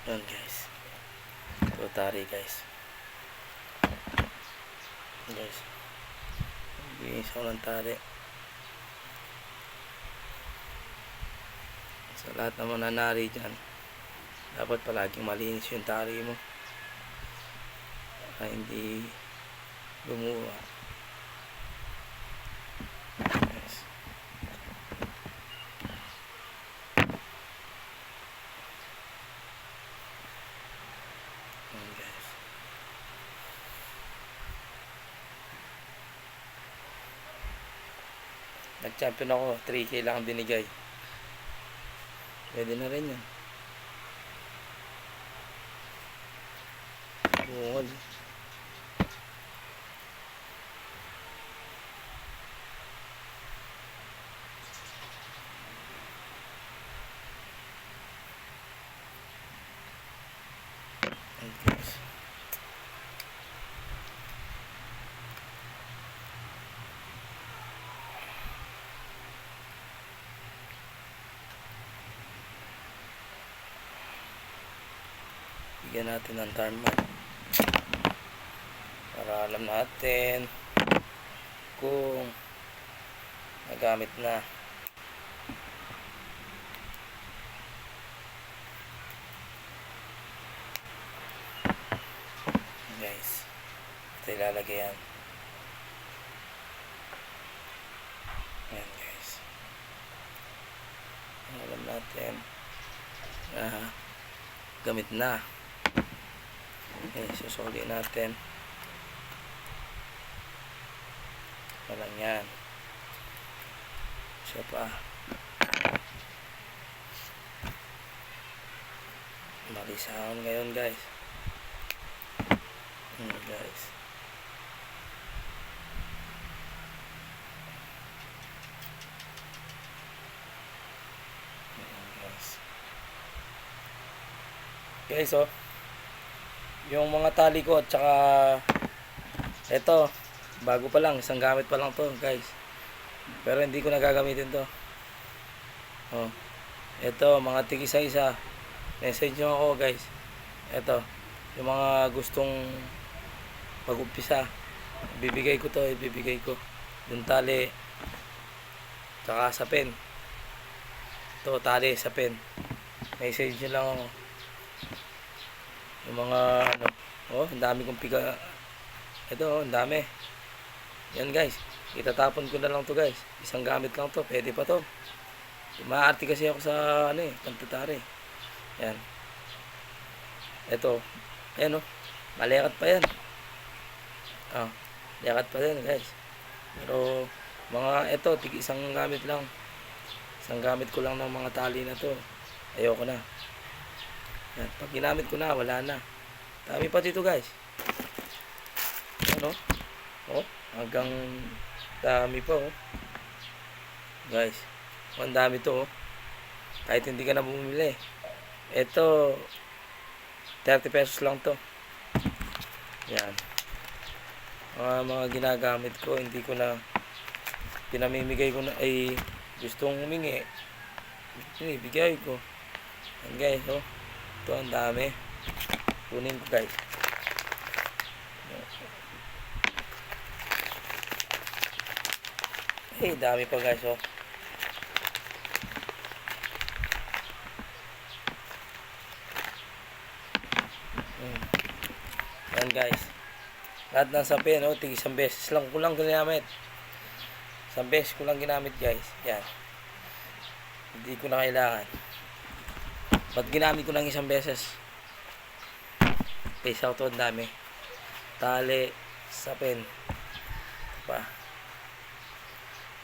Yan guys. Rotary guys. Guys. Binis ako ng tali. Sa lahat ng mga nanari dyan, dapat palaging malinis yung tali mo. Para hindi lumuwa. Guys. Yan guys. Nag-champion ako, 3K lang ang binigay. Pwede na rin yan. Bungol. Okay. Bigyan natin ng tarmac para alam natin kung nagamit na. Guys, ito ilalagay yan. Ayan guys, alam natin na gamit na. Okay, susuli natin. Walang yan. Siya pa. Malisahon ngayon guys. Guys. Guys, oh. Yung mga tali ko at saka ito, bago pa lang, isang gamit pa lang to guys, pero hindi ko nagagamitin to. Oh, ito mga tig-isa-isa, message nyo ako guys. Ito yung mga gustong mag-umpisa, ibibigay ko yung tali saka sa pen. Ito tali sa pen, message nyo lang ako. Yung mga ano, oh, ang dami kong piga. Ito, oh, ang dami. Yan guys, itatapon ko na lang to guys. Isang gamit lang to, pwede pa to. Maarte kasi ako sa ano pantutari. Yan. Ito, ayan oh, malikat pa yan. Oh, likat pa yan guys. Pero mga ito, isang gamit lang. Isang gamit ko lang ng mga tali na to. Ayoko na. Yan. Pag ginamit ko na, wala na. Dami pa dito guys. Ano? Oh, hanggang dami pa oh. Guys, ang dami to oh. Kahit hindi ka na bumili. Ito 30 pesos lang to. Yan. Mga ginagamit ko, hindi ko na pinamimigay ko na ay gustong humingi. Bigay ko. Yan guys, oh. Ito ang dami. Kunin ko guys. Hey, dami pa guys oh. Yan guys. Lahat ng sapin oh, tig isang beses lang ko lang ginamit. Isang beses ko lang ginamit guys. Yan. Hindi ko na kailangan. Ba't ginamit ko lang isang beses? Face out to, ang dami. Tali, sapin. Pa.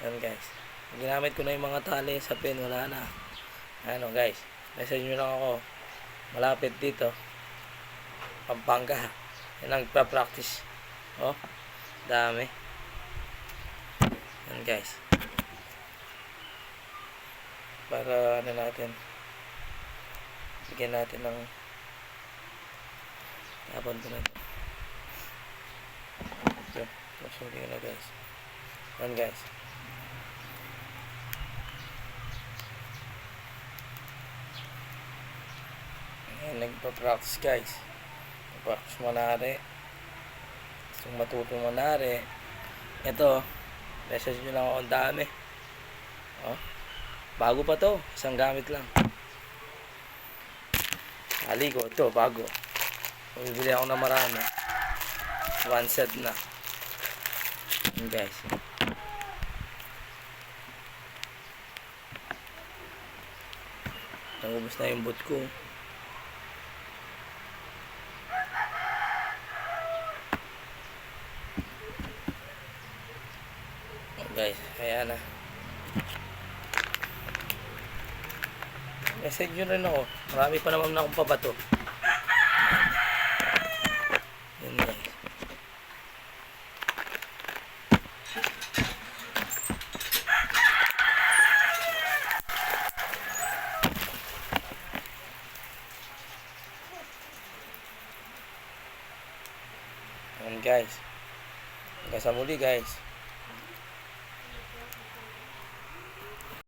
Yan guys. Ginamit ko na yung mga tali, sapin, wala na. Ano guys, message nyo lang ako. Malapit dito. Pampanga. Yan ang pa-practice. Oh, dami. Yan guys. Para ano natin, bigyan natin ng tapon ko na ito. Okay, masuli na guys. Yan guys. Ayan nagpa-practice guys. Practice manari. Gusto matuto manari. Ito, message nyo lang ako ang dami. Oh, bago pa to, isang gamit lang. Hali ko, ito, bago. Bibili ako na marami. One set na. Yun guys. Nangubos na yung boot ko. Guys, kaya na. Message nyo rin ako. Marami pa naman akong pabato. Yun guys. Yun guys. Hanggang sa muli guys.